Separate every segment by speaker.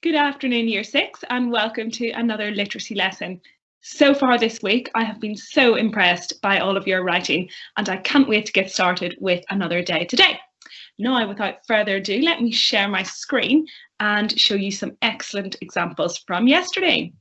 Speaker 1: Good afternoon, Year 6, and welcome to another literacy lesson. So far this week, I have been so impressed by all of your writing, and I can't wait to get started with another day today. Now, without further ado, let me share my screen and show you some excellent examples from yesterday.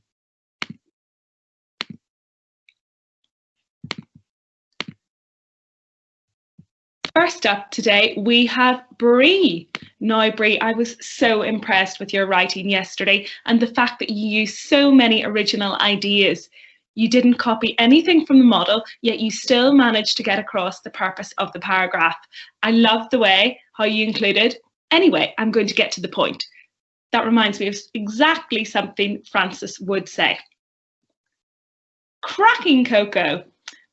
Speaker 1: First up today, we have Bree. Now, Bree, I was so impressed with your writing yesterday and the fact that you used so many original ideas. You didn't copy anything from the model, yet you still managed to get across the purpose of the paragraph. I love the way how you included, anyway, I'm going to get to the point. That reminds me of exactly something Frances would say. Cracking, Coco.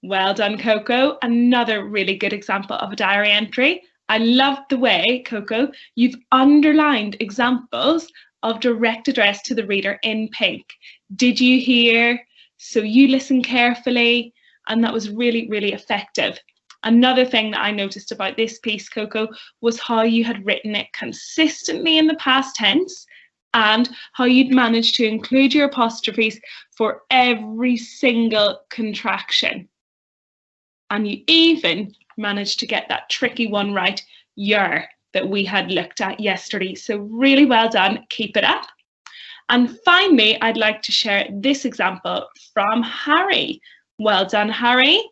Speaker 1: Well done, Coco. Another really good example of a diary entry. I love the way, Coco, you've underlined examples of direct address to the reader in pink. Did you hear? So you listen carefully, and that was really, really effective. Another thing that I noticed about this piece, Coco, was how you had written it consistently in the past tense and how you'd managed to include your apostrophes for every single contraction. And you even managed to get that tricky one right, your, that we had looked at yesterday. So really well done, keep it up. And finally, I'd like to share this example from Harry. Well done, Harry.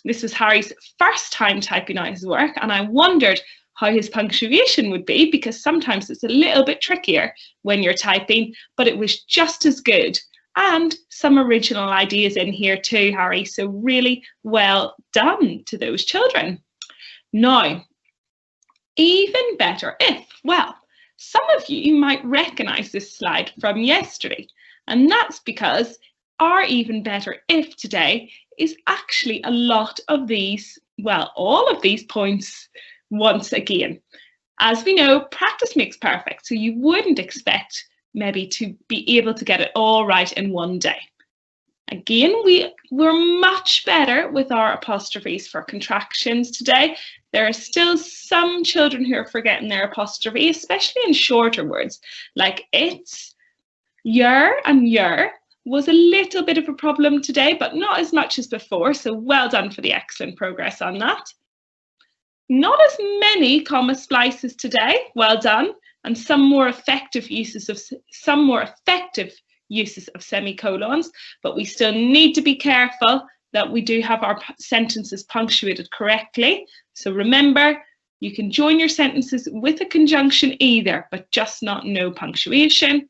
Speaker 1: This was Harry's first time typing out his work, and I wondered how his punctuation would be, because sometimes it's a little bit trickier when you're typing, but it was just as good. And some original ideas in here too, Harry. So really well done to those children. Now, even better if, well, some of you might recognise this slide from yesterday, and that's because our even better if today is actually a lot of these, well, all of these points once again. As we know, practice makes perfect, so you wouldn't expect maybe to be able to get it all right in one day. Again, we're much better with our apostrophes for contractions today. There are still some children who are forgetting their apostrophe, especially in shorter words like it's, your, and your was a little bit of a problem today, but not as much as before. So well done for the excellent progress on that. Not as many comma splices today. Well done. And some more effective uses of semicolons, but we still need to be careful that we do have our sentences punctuated correctly. So remember, you can join your sentences with a conjunction either, but just not no punctuation.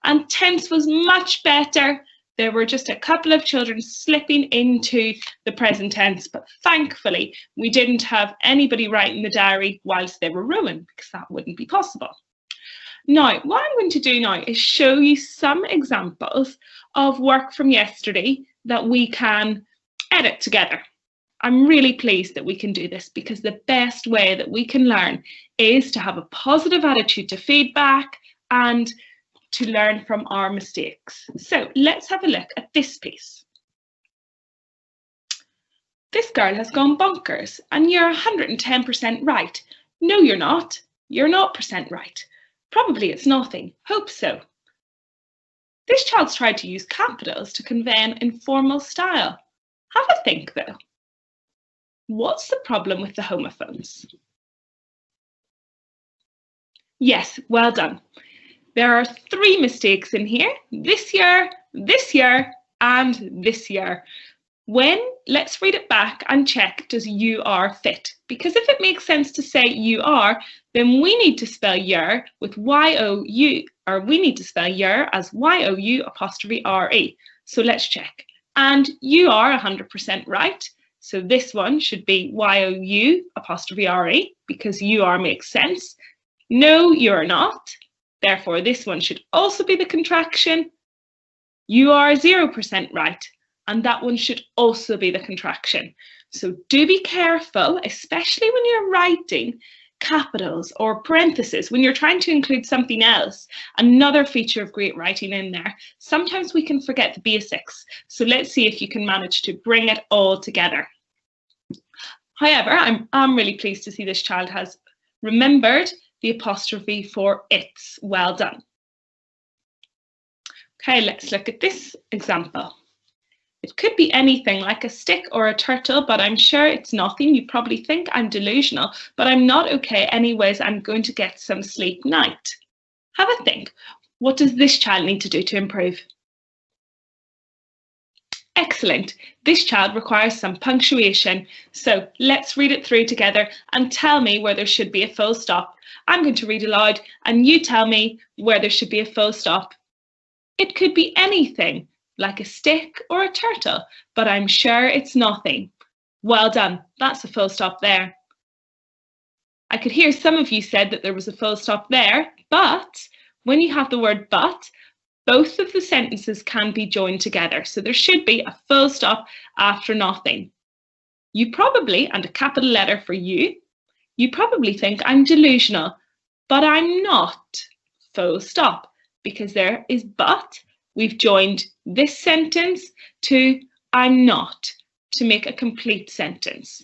Speaker 1: And tense was much better. There were just a couple of children slipping into the present tense, but thankfully we didn't have anybody writing the diary whilst they were rowing, because that wouldn't be possible. Now, what I'm going to do now is show you some examples of work from yesterday that we can edit together. I'm really pleased that we can do this, because the best way that we can learn is to have a positive attitude to feedback and to learn from our mistakes. So let's have a look at this piece. This girl has gone bonkers, and you're 110% right. No, you're not. You're 0% right. Probably it's nothing. Hope so. This child's tried to use capitals to convey an informal style. Have a think though. What's the problem with the homophones? Yes, well done. There are 3 mistakes in here: this year, and this year. Let's read it back and check, does you are fit? Because if it makes sense to say you are, then we need to spell your with Y-O-U, or we need to spell your as Y-O-U apostrophe R-E. So let's check. And you are 100% right. So this one should be Y-O-U apostrophe R-E, because you are makes sense. No, you're not. Therefore, this one should also be the contraction. You are 0% right, and that one should also be the contraction. So do be careful, especially when you're writing capitals or parentheses, when you're trying to include something else, another feature of great writing in there. Sometimes we can forget the basics. So let's see if you can manage to bring it all together. However, I'm really pleased to see this child has remembered the apostrophe for its. Well done. Okay, let's look at this example. It could be anything like a stick or a turtle, but I'm sure it's nothing. You probably think I'm delusional, but I'm not okay anyways. I'm going to get some sleep night. Have a think. What does this child need to do to improve? Excellent. This child requires some punctuation. So let's read it through together and tell me where there should be a full stop. I'm going to read aloud and you tell me where there should be a full stop. It could be anything, like a stick or a turtle, but I'm sure it's nothing. Well done. That's a full stop there. I could hear some of you said that there was a full stop there, but when you have the word but, both of the sentences can be joined together. So there should be a full stop after nothing. You probably, and a capital letter for you probably think I'm delusional, but I'm not. Full stop. Because there is but, we've joined this sentence to I'm not to make a complete sentence.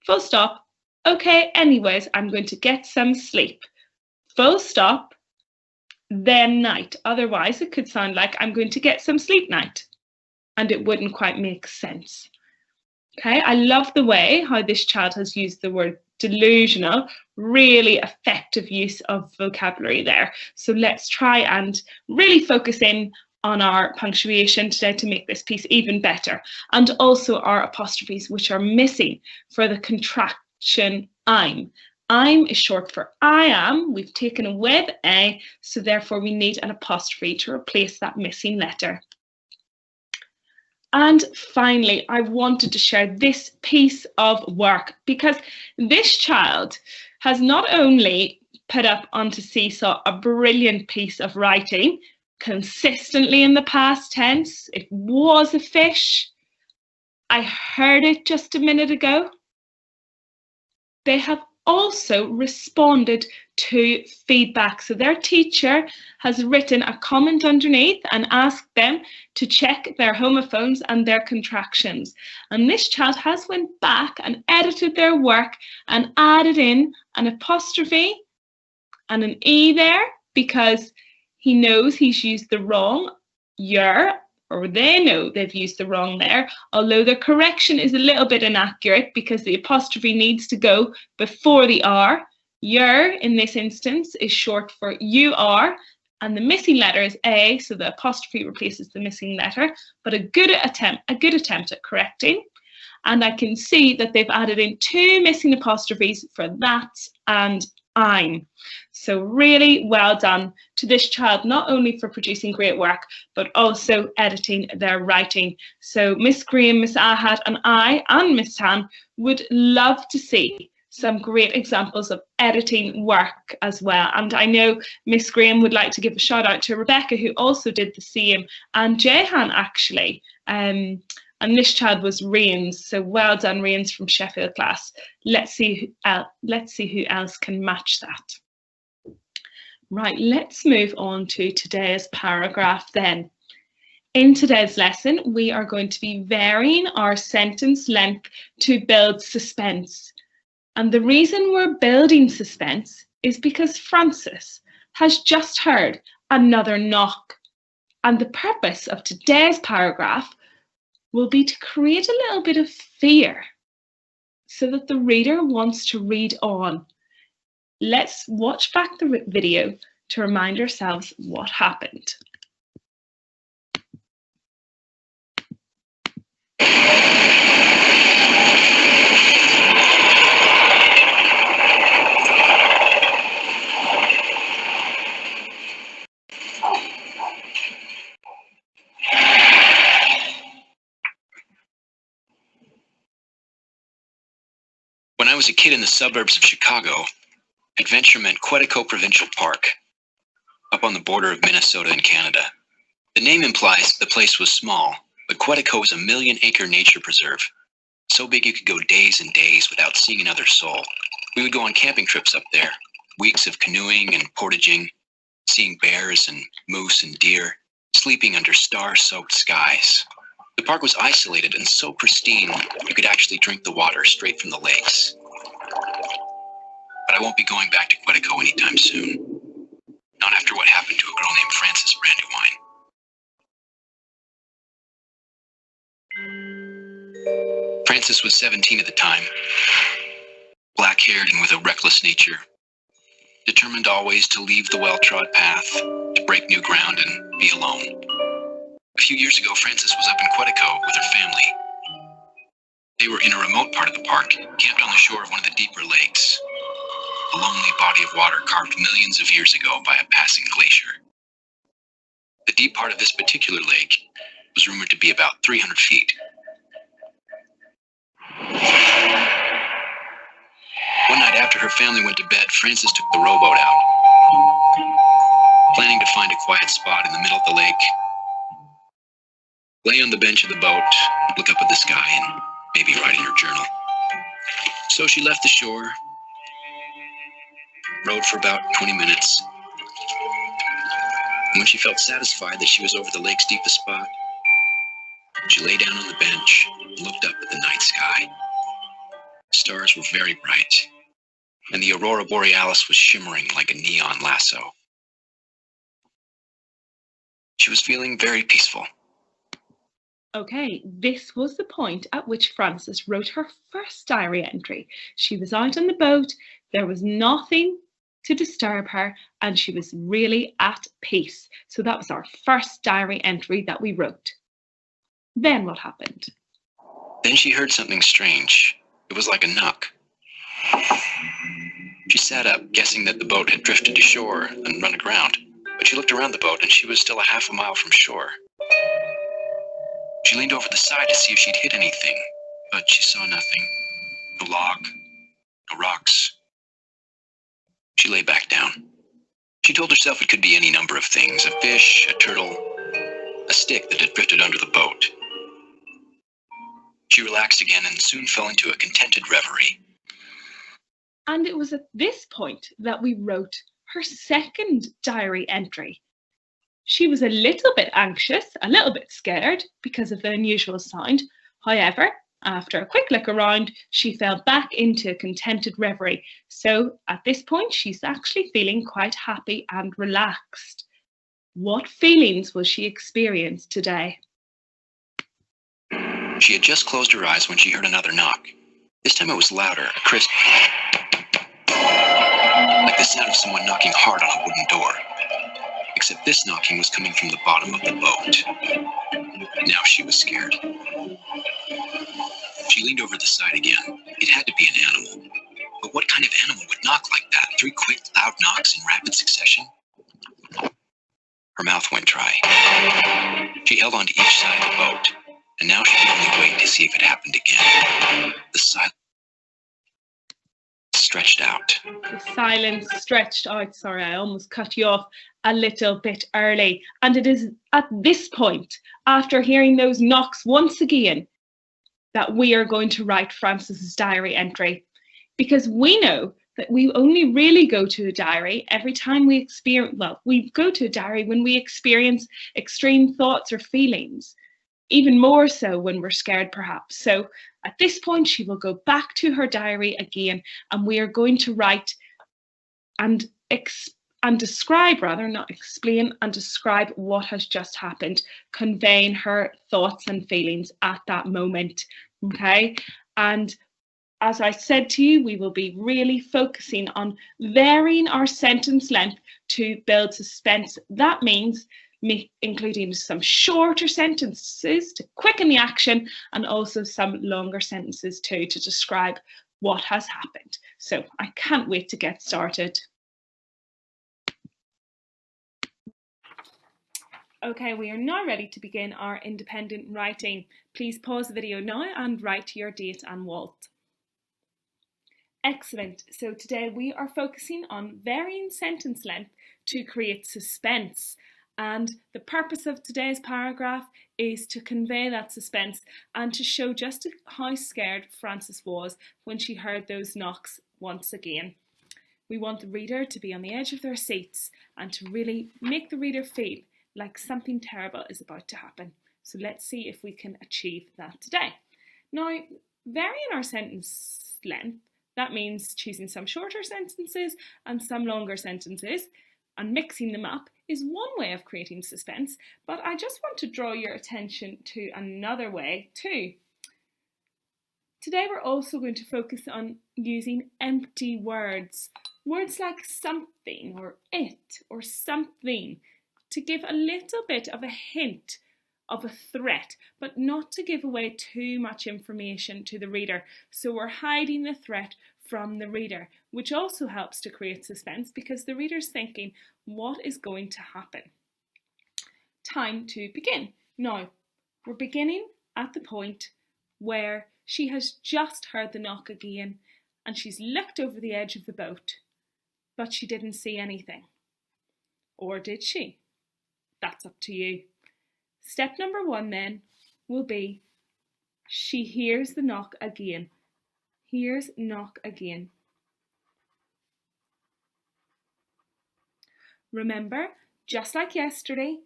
Speaker 1: Full stop. Okay, anyways, I'm going to get some sleep. Full stop. Then night. Otherwise, it could sound like I'm going to get some sleep night. And it wouldn't quite make sense. Okay, I love the way how this child has used the word delusional. Really effective use of vocabulary there. So let's try and really focus in on our punctuation today to make this piece even better. And also our apostrophes, which are missing for the contraction I'm. I'm is short for I am. We've taken away the A, so therefore we need an apostrophe to replace that missing letter. And finally, I wanted to share this piece of work because this child has not only put up onto Seesaw a brilliant piece of writing, consistently in the past tense. It was a fish. I heard it just a minute ago. They have also responded to feedback. So their teacher has written a comment underneath and asked them to check their homophones and their contractions. And this child has went back and edited their work and added in an apostrophe and an E there because he knows he's used the wrong your, or they know they've used the wrong there, although the correction is a little bit inaccurate because the apostrophe needs to go before the R. Your, in this instance, is short for you are, and the missing letter is A, so the apostrophe replaces the missing letter, but a good attempt at correcting. And I can see that they've added in 2 missing apostrophes for that and I'm. So really well done to this child, not only for producing great work, but also editing their writing. So Miss Graham, Miss Ahad and I and Miss Tan would love to see some great examples of editing work as well. And I know Miss Graham would like to give a shout out to Rebecca, who also did the same, and Jehan actually. And this child was Rains, so well done, Rains from Sheffield class. Let's see who else can match that. Right, let's move on to today's paragraph then. In today's lesson, we are going to be varying our sentence length to build suspense. And the reason we're building suspense is because Francis has just heard another knock. And the purpose of today's paragraph will be to create a little bit of fear so that the reader wants to read on. Let's watch back the video to remind ourselves what happened.
Speaker 2: When I was a kid in the suburbs of Chicago, adventure meant Quetico Provincial Park, up on the border of Minnesota and Canada. The name implies the place was small, but Quetico is a 1 million-acre nature preserve, so big you could go days and days without seeing another soul. We would go on camping trips up there, weeks of canoeing and portaging, seeing bears and moose and deer, sleeping under star-soaked skies. The park was isolated and so pristine, you could actually drink the water straight from the lakes. But I won't be going back to Quetico anytime soon. Not after what happened to a girl named Frances Brandywine. Frances was 17 at the time, black-haired and with a reckless nature, determined always to leave the well-trod path, to break new ground and be alone. A few years ago, Frances was up in Quetico with her family. They were in a remote part of the park, camped on the shore of one of the deeper lakes, a lonely body of water carved millions of years ago by a passing glacier. The deep part of this particular lake was rumored to be about 300 feet. One night after her family went to bed, Frances took the rowboat out, planning to find a quiet spot in the middle of the lake, lay on the bench of the boat, look up at the sky, and maybe write in her journal. So she left the shore, rowed for about 20 minutes. And when she felt satisfied that she was over the lake's deepest spot, she lay down on the bench and looked up at the night sky. The stars were very bright, and the aurora borealis was shimmering like a neon lasso. She was feeling very peaceful.
Speaker 1: Okay, this was the point at which Frances wrote her first diary entry. She was out on the boat, there was nothing to disturb her, and she was really at peace. So that was our first diary entry that we wrote. Then what happened?
Speaker 2: Then she heard something strange. It was like a knock. She sat up, guessing that the boat had drifted to shore and run aground, but she looked around the boat and she was still a half a mile from shore. She leaned over the side to see if she'd hit anything, but she saw nothing. No log, no rocks. She lay back down. She told herself it could be any number of things: a fish, a turtle, a stick that had drifted under the boat. She relaxed again and soon fell into a contented reverie.
Speaker 1: And it was at this point that we wrote her second diary entry. She was a little bit anxious, a little bit scared because of the unusual sound. However, after a quick look around, she fell back into a contented reverie. So at this point, she's actually feeling quite happy and relaxed. What feelings will she experience today?
Speaker 2: She had just closed her eyes when she heard another knock. This time it was louder, a crisp, like the sound of someone knocking hard on a wooden door. Except this knocking was coming from the bottom of the boat. Now she was scared. She leaned over the side again. It had to be an animal. But what kind of animal would knock like that? 3 quick, loud knocks in rapid succession? Her mouth went dry. She held onto each side of the boat, and now she could only wait to see if it happened again. The silence stretched out.
Speaker 1: The silence stretched out. Sorry, I almost cut you off a little bit early. And it is at this point, after hearing those knocks once again, that we are going to write Frances's diary entry. Because we know that we only really go to a diary every time we experience, well, we go to a diary when we experience extreme thoughts or feelings, even more so when we're scared perhaps. So at this point, she will go back to her diary again, and we are going to write and describe, rather, not explain, and describe what has just happened, conveying her thoughts and feelings at that moment, okay? And as I said to you, we will be really focusing on varying our sentence length to build suspense. That means including some shorter sentences to quicken the action, and also some longer sentences too to describe what has happened. So I can't wait to get started. Okay, we are now ready to begin our independent writing. Please pause the video now and write your date and Walt. Excellent. So today we are focusing on varying sentence length to create suspense. And the purpose of today's paragraph is to convey that suspense and to show just how scared Frances was when she heard those knocks once again. We want the reader to be on the edge of their seats and to really make the reader feel like something terrible is about to happen. So let's see if we can achieve that today. Now, varying our sentence length, that means choosing some shorter sentences and some longer sentences and mixing them up is one way of creating suspense, but I just want to draw your attention to another way too. Today we're also going to focus on using empty words. Words like something or it or something to give a little bit of a hint of a threat, but not to give away too much information to the reader. So we're hiding the threat from the reader, which also helps to create suspense because the reader's thinking, what is going to happen? Time to begin. Now, we're beginning at the point where she has just heard the knock again and she's looked over the edge of the boat, but she didn't see anything. Or did she? That's up to you. Step number 1 then will be she hears the knock again. Hears knock again. Remember, just like yesterday,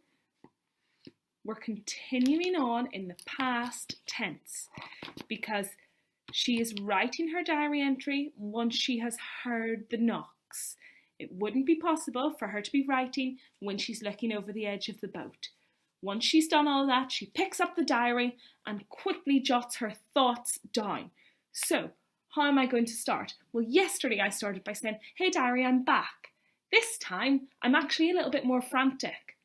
Speaker 1: we're continuing on in the past tense because she is writing her diary entry once she has heard the knocks. It wouldn't be possible for her to be writing when she's looking over the edge of the boat. Once she's done all that, she picks up the diary and quickly jots her thoughts down. So, how am I going to start? Well, yesterday I started by saying, hey diary, I'm back. This time, I'm actually a little bit more frantic.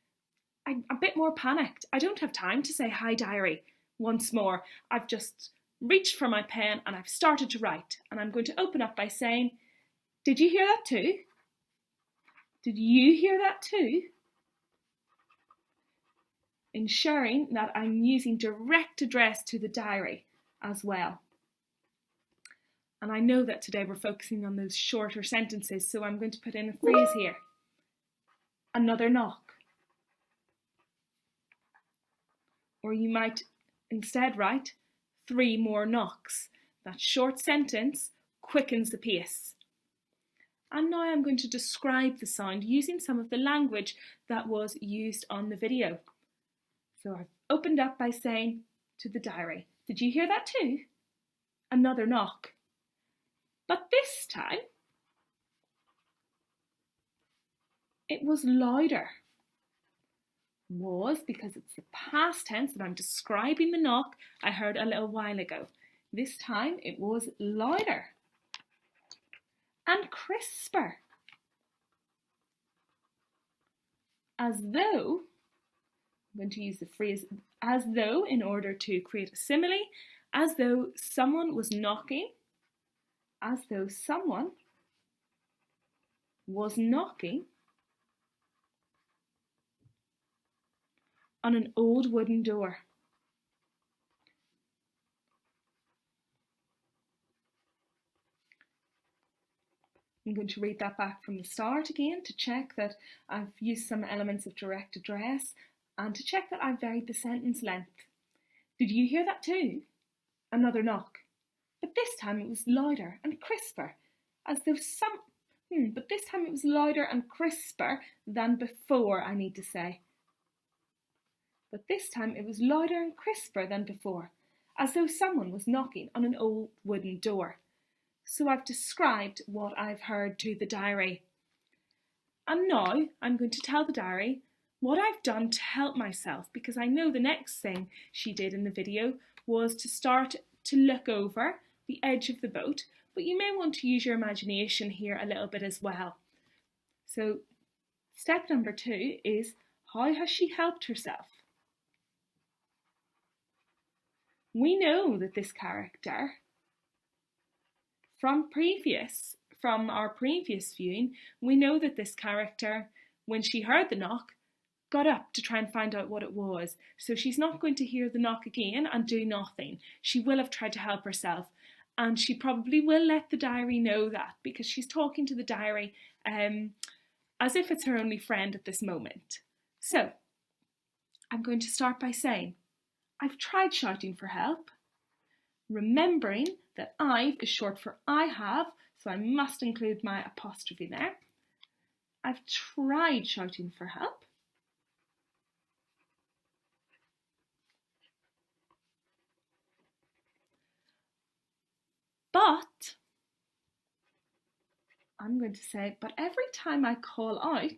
Speaker 1: I'm a bit more panicked. I don't have time to say hi diary once more. I've just reached for my pen and I've started to write. And I'm going to open up by saying, did you hear that too? Did you hear that too? Ensuring that I'm using direct address to the diary as well. And I know that today we're focusing on those shorter sentences, so I'm going to put in a phrase here. Another knock. Or you might instead write 3 more knocks. That short sentence quickens the pace. And now I'm going to describe the sound using some of the language that was used on the video. So I've opened up by saying to the diary, did you hear that too? Another knock. But this time, it was louder. Was because it's the past tense and I'm describing the knock I heard a little while ago. This time it was louder and crisper. As though, I'm going to use the phrase as though in order to create a simile, as though someone was knocking, as though someone was knocking on an old wooden door. I'm going to read that back from the start again to check that I've used some elements of direct address and to check that I've varied the sentence length. Did you hear that too? Another knock. But this time it was louder and crisper, as though but this time it was louder and crisper than before, I need to say. But this time it was louder and crisper than before, as though someone was knocking on an old wooden door. So I've described what I've heard to the diary. And now I'm going to tell the diary what I've done to help myself, because I know the next thing she did in the video was to start to look over the edge of the boat, but you may want to use your imagination here a little bit as well. So step number 2 is, how has she helped herself? We know that this character, from our previous viewing, we know that this character, when she heard the knock, got up to try and find out what it was. So she's not going to hear the knock again and do nothing. She will have tried to help herself, and she probably will let the diary know that, because she's talking to the diary as if it's her only friend at this moment. So I'm going to start by saying, I've tried shouting for help, remembering that I've is short for I have, so I must include my apostrophe there. I've tried shouting for help. But I'm going to say, but every time I call out,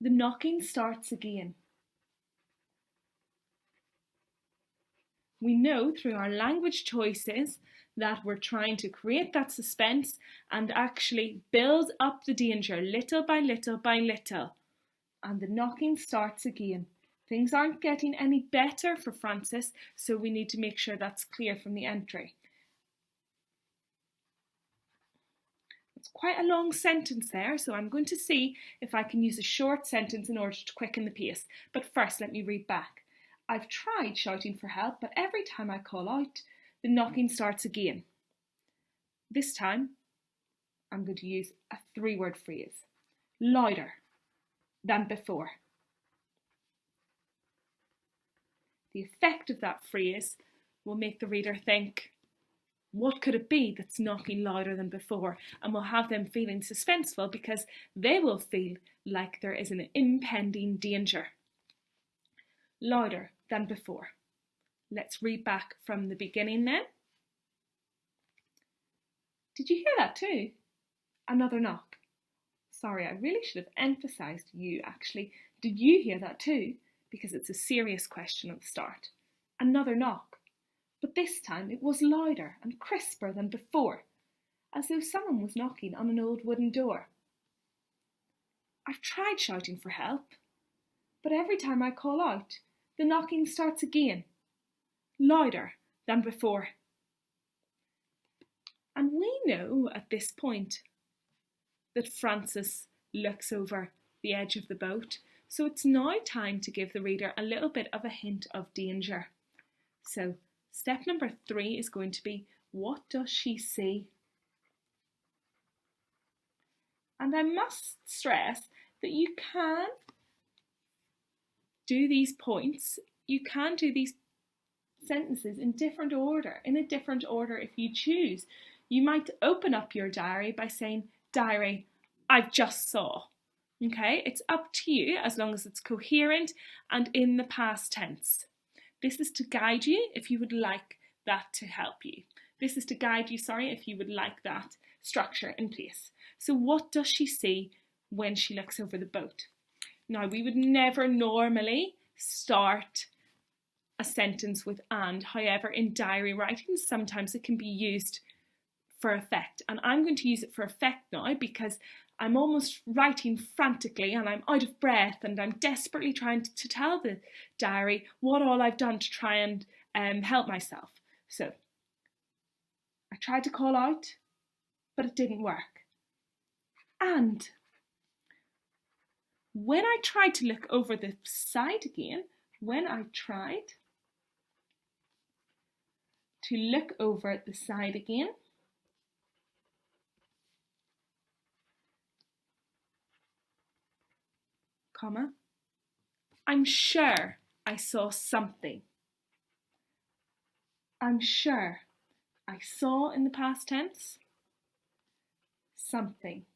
Speaker 1: The knocking starts again. We know through our language choices that we're trying to create that suspense and actually build up the danger little by little by little. And the knocking starts again. Things aren't getting any better for Frances, so we need to make sure that's clear from the entry. It's quite a long sentence there, so I'm going to see if I can use a short sentence in order to quicken the pace. But first, let me read back. I've tried shouting for help, but every time I call out, the knocking starts again. This time, I'm going to use a 3-word phrase. Louder than before. The effect of that phrase will make the reader think, what could it be that's knocking louder than before? And will have them feeling suspenseful because they will feel like there is an impending danger. Louder than before. Let's read back from the beginning then. Did you hear that too? Another knock. Sorry, I really should have emphasised you actually. Did you hear that too? Because it's a serious question at the start. Another knock. But this time it was louder and crisper than before, as though someone was knocking on an old wooden door. I've tried shouting for help, but every time I call out, the knocking starts again, louder than before. And we know at this point that Frances looks over the edge of the boat, so it's now time to give the reader a little bit of a hint of danger. So step number 3 is going to be, what does she see? And I must stress that you can do these points, you can do these sentences in a different order if you choose. You might open up your diary by saying, diary, I've just saw. Okay, it's up to you as long as it's coherent and in the past tense. This is to guide you if you would like that to help you. This is to guide you, if you would like that structure in place. So what does she see when she looks over the boat? Now, we would never normally start a sentence with and. However, in diary writing, sometimes it can be used for effect. And I'm going to use it for effect now because I'm almost writing frantically and I'm out of breath and I'm desperately trying to tell the diary what all I've done to try and help myself. So I tried to call out, but it didn't work. And when I tried to look over the side again, comma, I'm sure I saw something. I'm sure I saw in the past tense something.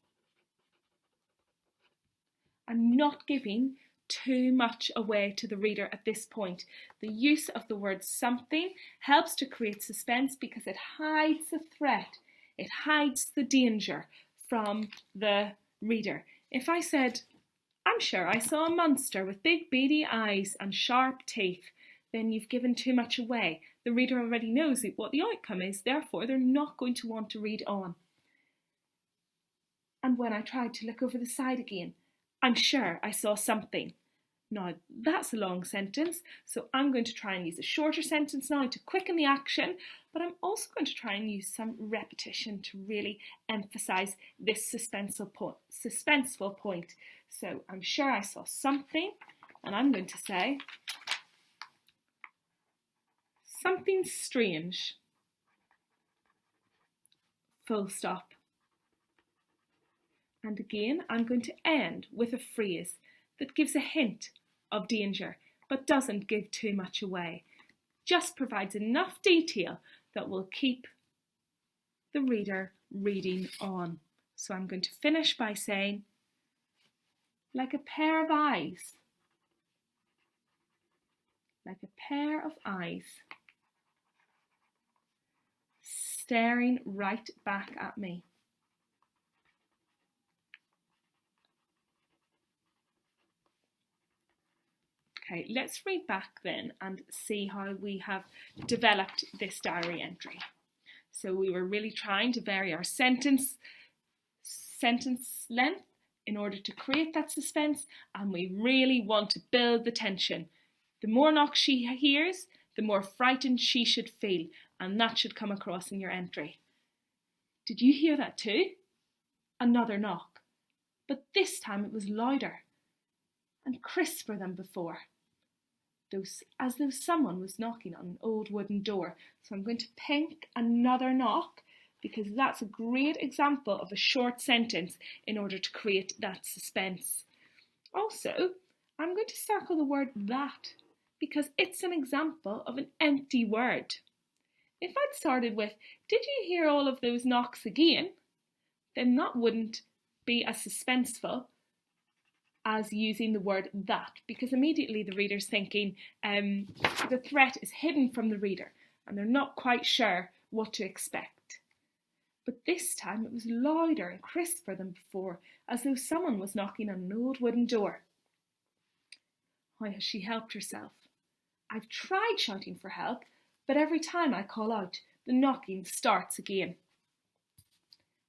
Speaker 1: I'm not giving too much away to the reader at this point. The use of the word something helps to create suspense because it hides the threat, it hides the danger from the reader. If I said, I'm sure I saw a monster with big beady eyes and sharp teeth, then you've given too much away. The reader already knows what the outcome is, therefore they're not going to want to read on. And when I tried to look over the side again, I'm sure I saw something. Now, that's a long sentence, so I'm going to try and use a shorter sentence now to quicken the action, but I'm also going to try and use some repetition to really emphasise this suspenseful point. So, I'm sure I saw something, and I'm going to say, something strange, full stop. And again, I'm going to end with a phrase that gives a hint of danger, but doesn't give too much away. Just provides enough detail that will keep the reader reading on. So I'm going to finish by saying, like a pair of eyes. Like a pair of eyes. Staring right back at me. Okay, let's read back then and see how we have developed this diary entry. So we were really trying to vary our sentence length in order to create that suspense, and we really want to build the tension. The more knocks she hears, the more frightened she should feel, and that should come across in your entry. Did you hear that too? Another knock, but this time it was louder and crisper than before, as though someone was knocking on an old wooden door. So I'm going to pink another knock, because that's a great example of a short sentence in order to create that suspense. Also, I'm going to circle the word that, because it's an example of an empty word. If I'd started with, did you hear all of those knocks again? Then that wouldn't be as suspenseful as using the word that, because immediately the reader's thinking the threat is hidden from the reader and they're not quite sure what to expect. But this time it was louder and crisper than before, as though someone was knocking on an old wooden door. How has she helped herself? I've tried shouting for help, but every time I call out, the knocking starts again.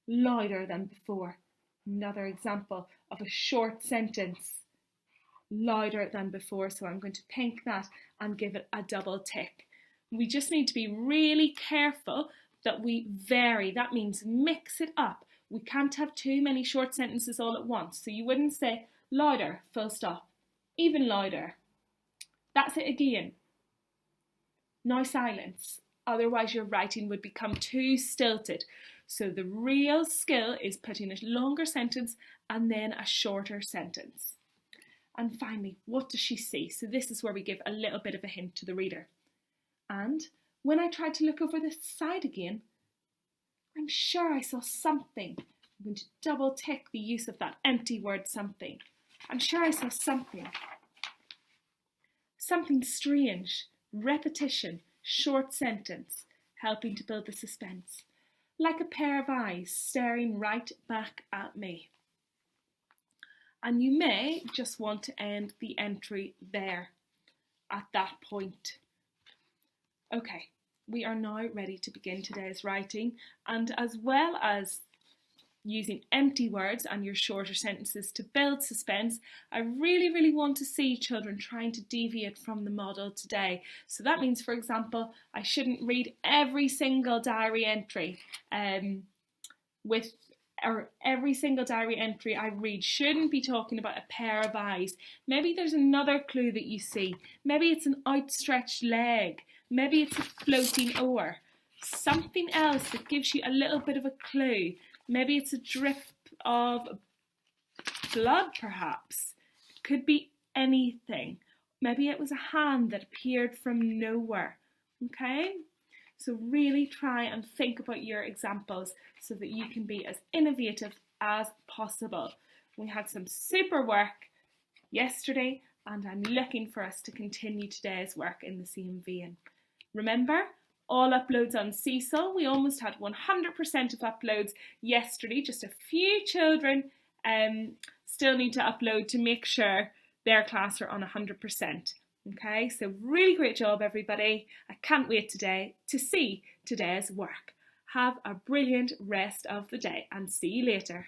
Speaker 1: Louder than before. Another example of a short sentence. Louder than before, so I'm going to pink that and give it a double tick. We just need to be really careful that we vary. That means mix it up. We can't have too many short sentences all at once. So you wouldn't say louder, full stop. Even louder. That's it again. Now silence. Otherwise your writing would become too stilted. So the real skill is putting a longer sentence and then a shorter sentence. And finally, what does she see? So this is where we give a little bit of a hint to the reader. And when I tried to look over the side again, I'm sure I saw something. I'm going to double tick the use of that empty word something. I'm sure I saw something. Something strange, repetition, short sentence, helping to build the suspense. Like a pair of eyes staring right back at me. And you may just want to end the entry there, at that point. Okay, we are now ready to begin today's writing, and as well as using empty words and your shorter sentences to build suspense, I really want to see children trying to deviate from the model today. So that means, for example, I shouldn't read every single diary entry every single diary entry I read shouldn't be talking about a pair of eyes. Maybe there's another clue that you see. Maybe it's an outstretched leg. Maybe it's a floating oar. Something else that gives you a little bit of a clue. Maybe it's a drip of blood, perhaps. It could be anything. Maybe it was a hand that appeared from nowhere. Okay? So really try and think about your examples so that you can be as innovative as possible. We had some super work yesterday, and I'm looking for us to continue today's work in the same vein. Remember, all uploads on Cecil. We almost had 100% of uploads yesterday. Just a few children still need to upload to make sure their class are on 100%. Okay, so really great job, everybody. I can't wait today to see today's work. Have a brilliant rest of the day and see you later.